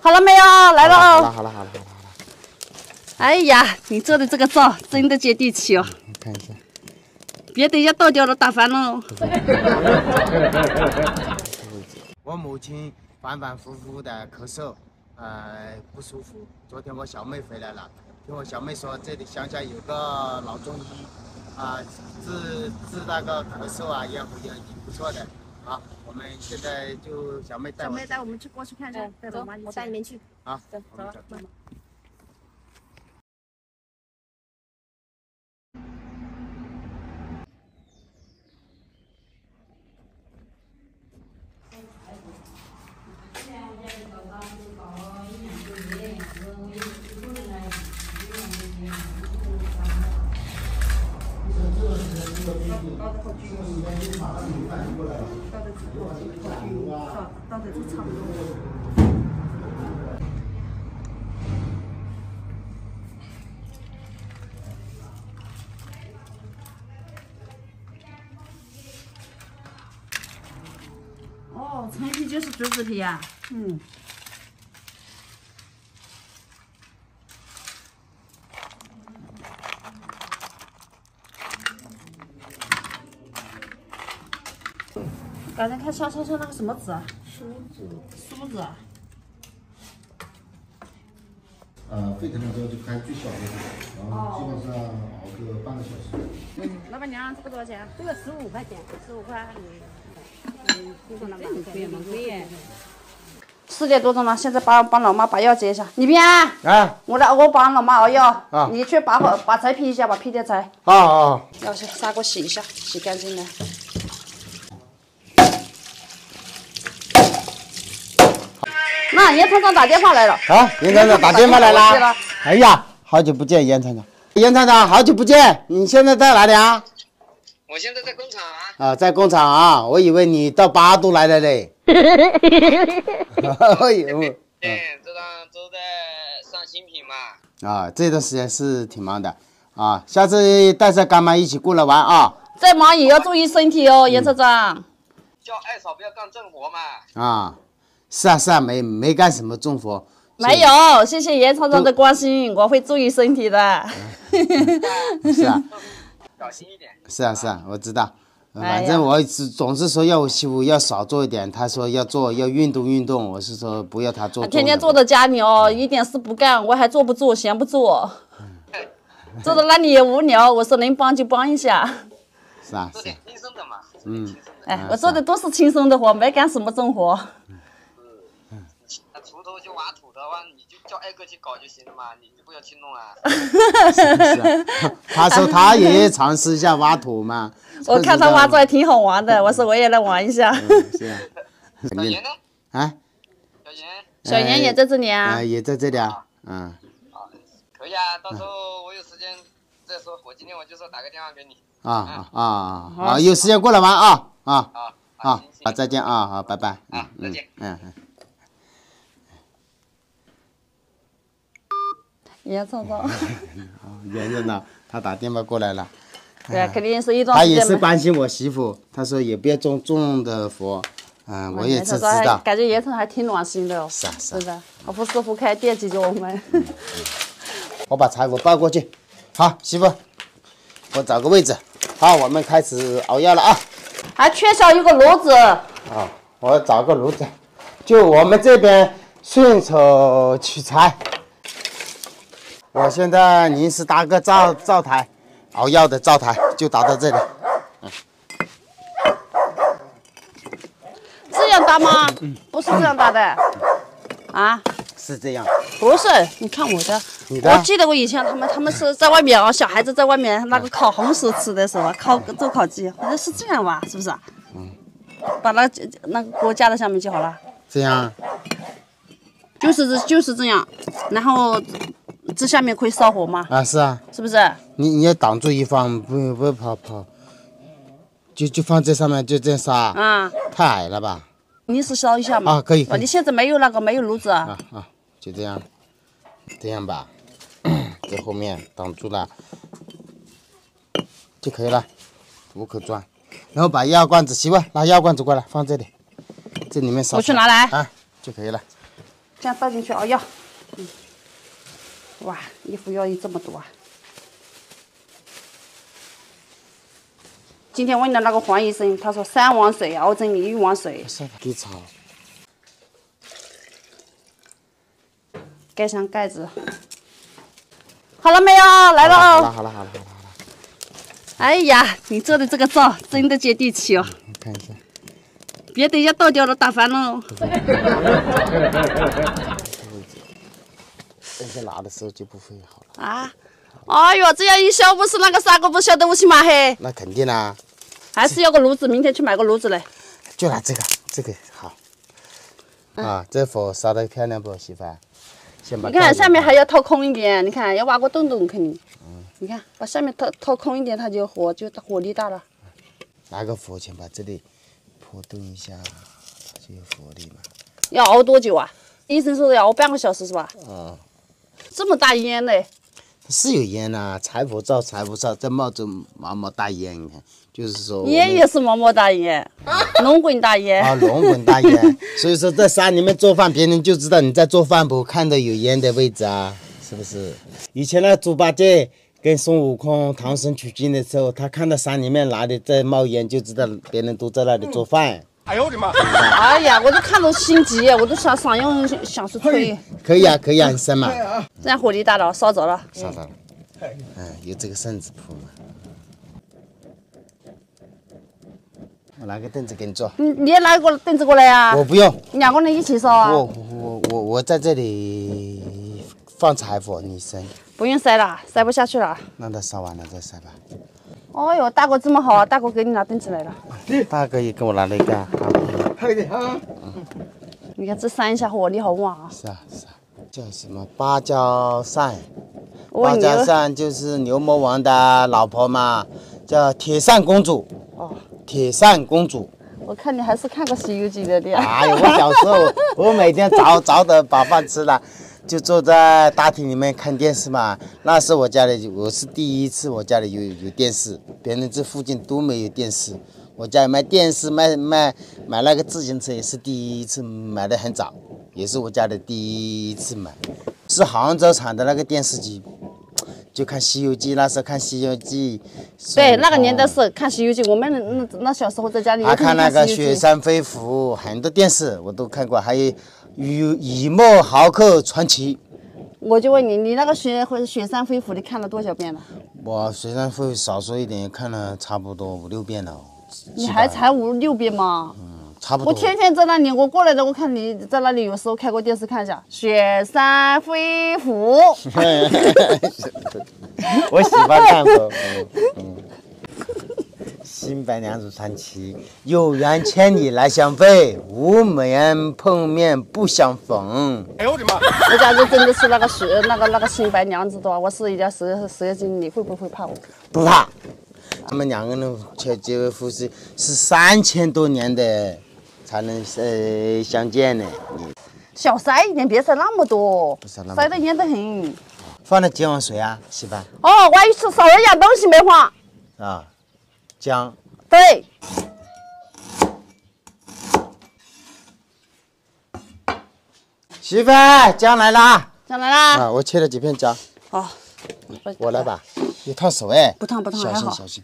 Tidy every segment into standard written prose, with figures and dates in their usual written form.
好了没有？来了哦。好了。哎呀，你做的这个灶真的接地气哦。你看一下，别等一下倒掉了打翻了。我母亲反反复复的咳嗽，不舒服。昨天我小妹回来了，听我小妹说这里乡下有个老中医，治那个咳嗽啊也不错的。好，我们现在就小妹带我们去过去看看。走，我带你们去。好，走。哦，陈皮就是竹子皮呀。嗯。刚才看小那个什么籽啊？梳子。沸腾了之后就开最小的，然后基本上熬个半个小时。老板娘，这个多少钱？这个15块钱，15块。这很贵吗？贵耶。4点多钟了，现在帮老妈把药接一下。李斌，我帮老妈熬药，你去把柴劈一下，把劈掉柴。要先砂锅洗一下，洗干净了。那严厂长打电话来了。严厂长打电话来了。哎呀，好久不见，严厂长。严厂长，好久不见，你现在在哪里啊？我现在在工厂在工厂啊，我以为你到巴都来了嘞。这趟都在上新品嘛。这段时间是挺忙的下次带上干妈一起过来玩啊。再忙也要注意身体哦，严厂长。叫二嫂不要干重活嘛。是啊，没干什么重活。没有，谢谢严厂长的关心，我会注意身体的。是啊，小心一点。是啊，我知道。反正我总是说要我媳妇要少做一点，他说要运动，我是说不要他做。天天坐在家里哦，一点事不干，我还坐不住，闲不住，坐在那里也无聊。我说能帮就帮一下。是啊。做点轻松的嘛。我做的都是轻松的活，没干什么重活。锄头就挖土的话，你就叫二哥去搞就行了嘛，你就不要去弄啊。是。他说他也尝试一下挖土嘛。我看他挖出来挺好玩的，我说我也来玩一下。是啊。小严呢？小严也在这里啊。也在这里啊。可以啊，到时候我有时间再说。我今天我就说打个电话给你。有时间过来玩好，再见好，拜拜。再见。严厂长。严着呢，他打电话过来了。对，肯定是一段时间。他也是关心我媳妇，他说也不要重的活，我也知道。感觉严厂还挺暖心的哦。是啊。真的，好不师傅还惦记着我们。我把柴火抱过去。好，媳妇，我找个位置。好，我们开始熬药了啊。还缺少一个炉子。我找个炉子，就我们这边顺手取材。我现在临时搭个灶台，熬药的灶台就搭到这里。这样搭吗？不是这样搭的。是这样。不是，你看我的。我记得我以前他们是在外面小孩子在外面那个烤红薯吃的时候，做烤鸡，好像是这样吧？是不是？把那个锅架在下面就好了。这样。就是这样，然后。这下面可以烧火吗？是啊，是不是？你要挡住一方，不跑，就放这上面，就这样烧太矮了吧？临时烧一下嘛。可以。你现在没有炉子就这样吧，在后面挡住了就可以了，无可钻。然后把药罐子，媳妇拿药罐子过来放这里，这里面烧。我去拿来。就可以了。这样倒进去熬药。哇，一副药这么多啊！今天问了那个黄医生，他说3碗水熬成1碗水。给炒。盖上盖子。好了没有？来了哦。好了。哎呀，你做的这个灶真的接地气哦。你看一下。别等一下倒掉了打翻了。等下拿的时候就不会好了。啊！哎呦，这样一小不是那个啥个不晓得我去骂嘿。那肯定啦。还是要个炉子，明天去买个炉子来。就拿这个好。啊，这火烧得漂亮不，媳妇？先把。你看下面还要掏空一点，你看要挖个洞肯定。你看把下面掏空一点，它就火力大了。拿个火钳把这里破洞一下，它就有火力嘛。要熬多久啊？医生说要熬半个小时是吧？这么大烟嘞？是有烟呐，柴火灶，这冒着毛大烟，你看，就是说。烟也是毛大烟，龙滚大烟。啊，龙滚大烟。所以说在山里面做饭，别人就知道你在做饭不？看到有烟的位置啊，是不是？以前那猪八戒跟孙悟空、唐僧取经的时候，他看到山里面哪里在冒烟，就知道别人都在那里做饭。哎呦我的妈！哎呀，我都看到心急，我都想用响石吹。可以啊，很深嘛。这样火力大了，烧着了。烧着了。有这个绳子铺嘛。我拿个凳子给你坐。你也拿个凳子过来呀？我不用。2个人一起烧啊？我在这里放柴火，你生。不用塞了，塞不下去了。那它烧完了再塞吧。哦哟，大哥这么好，大哥给你拿凳子来了。大哥也给我拿了一个。你看这扇一下火力好旺啊！是啊，叫什么芭蕉扇？芭蕉扇就是牛魔王的老婆嘛，叫铁扇公主。哦，铁扇公主。我看你还是看过《西游记》的。哎呀，我小时候，我每天早的把饭吃了。就坐在大厅里面看电视嘛，那是我是第一次我家里有电视，别人这附近都没有电视。我家里买电视买那个自行车也是第一次买的很早，也是我家的第一次买，是杭州厂的那个电视机，就看《西游记》，那时候看《西游记》。对，那个年代是看《西游记》，我们那小时候在家里。还看那个《雪山飞狐》，很多电视我都看过，还有。雨墨豪客传奇，我就问你，你那个雪山飞狐你看了多少遍了？我雪山飞狐少说一点，看了差不多5、6遍了。你还才5、6遍吗？差不多。我天天在那里，我过来的，我看你在那里，有时候开过电视看一下《雪山飞狐》。我喜欢看过。新白娘子传奇，有缘千里来相会，无缘碰面不相逢。哎呦我的妈！我假如真的是那个新白娘子的话，我试一下实验经你会不会怕我？不怕。他们2个人结为夫妻是3000多年的才能相见呢。小塞一点，别塞那么多，不塞那么多，塞得严得很。放了几碗水啊，媳妇？哦，万一是少了一样东西没放。啊。姜，对，媳妇，姜来啦！姜来啦！啊，我切了几片姜。好，我来吧。有烫手哎。不烫，小心小心。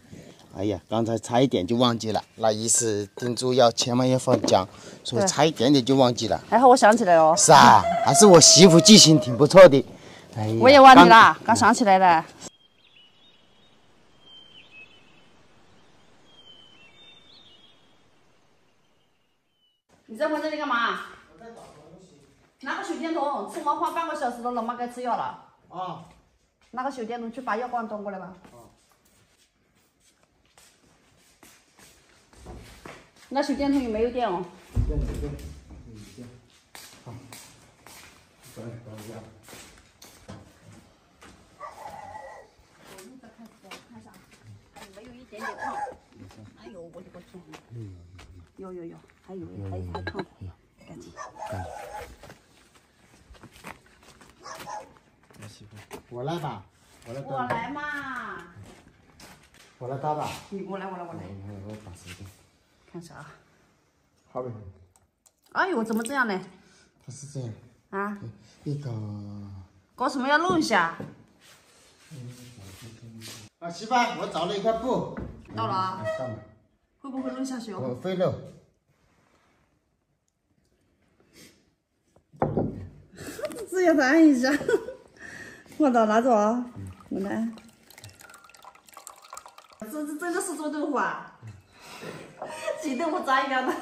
哎呀，刚才差一点就忘记了，那意思叮嘱千万要放姜，所以差一点点就忘记了。还好我想起来了。是啊，还是我媳妇记性挺不错的。哎呀，我也忘记了，刚想起来了。你在我这里干嘛？我在找东西。拿个手电筒，吃完饭半个小时了，老妈该吃药了。啊。拿个手电筒去把药罐端过来吧。那手电筒有没有电哦？有电。好。我一直看一下，没有一点点烫。哎呦，我的个天！有，还烫，赶紧。我来吧，我来嘛。我来搭吧。我来。我把手电。看啥？好呗。哎呦，怎么这样呢？它是这样。啊？一个。搞什么要弄一下？啊，媳妇，我找了一块布。到了啊。到了。会不会弄下去哦？会漏。只要再按一下。我到拿着啊，我来按。这真的是做豆腐啊？鸡豆腐渣一样的。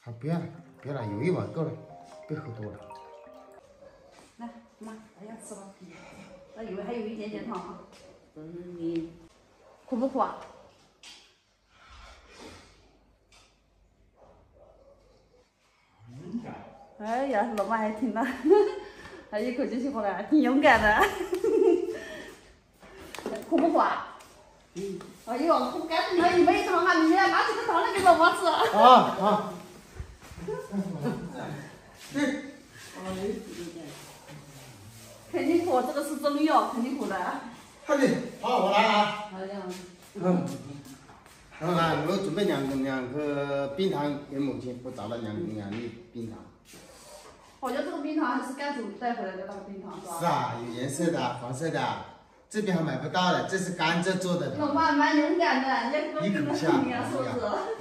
好，别了，别了，有一碗够了，别喝多了。来，妈，哎呀，吃吧。那还有一点点糖啊。你苦不苦啊？哎呀，老妈还挺那，还一口气吃过来，挺勇敢的。苦不苦啊？哎呦，不干脆要一杯糖啊！你拿几个糖来给老妈吃。啊。肯定苦，这个是中药，肯定苦的。快点，好，我来啊。好呀。然后呢，我准备两颗冰糖给母亲，我找了两粒冰糖。好像这个冰糖还是甘蔗带回来的那个冰糖是吧？是啊，有颜色的，黄色的，这边还买不到的，这是甘蔗做的糖。老妈蛮勇敢的，人家一口下，是不是？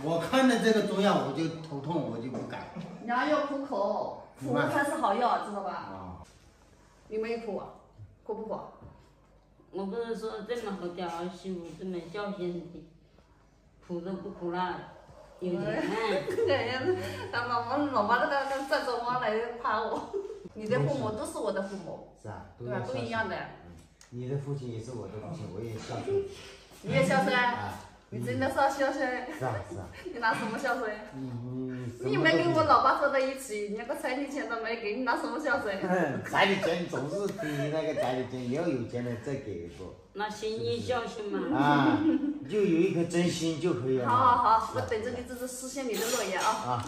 我看了这个中药我就头痛，我就不敢。良药苦口，苦才是好药，知道吧？啊。你没苦，苦不苦？我不是说这么好教儿媳妇，这么孝心的，苦都不苦辣，有钱。哎呀，老妈那个站着妈来夸我，你的父母都是我的父母，是啊，对吧？都一样的。你的父亲也是我的父亲，我也孝顺。你也孝顺？啊。你真的是要孝顺？是啊。你拿什么孝顺？你没跟我老爸坐在一起，连个彩礼钱都没给，你拿什么孝顺？彩礼钱总是比那个彩礼钱，以后有钱了再给过。那心意孝顺嘛。啊，就有一颗真心就可以了。好，我等着你这是实现你的诺言啊。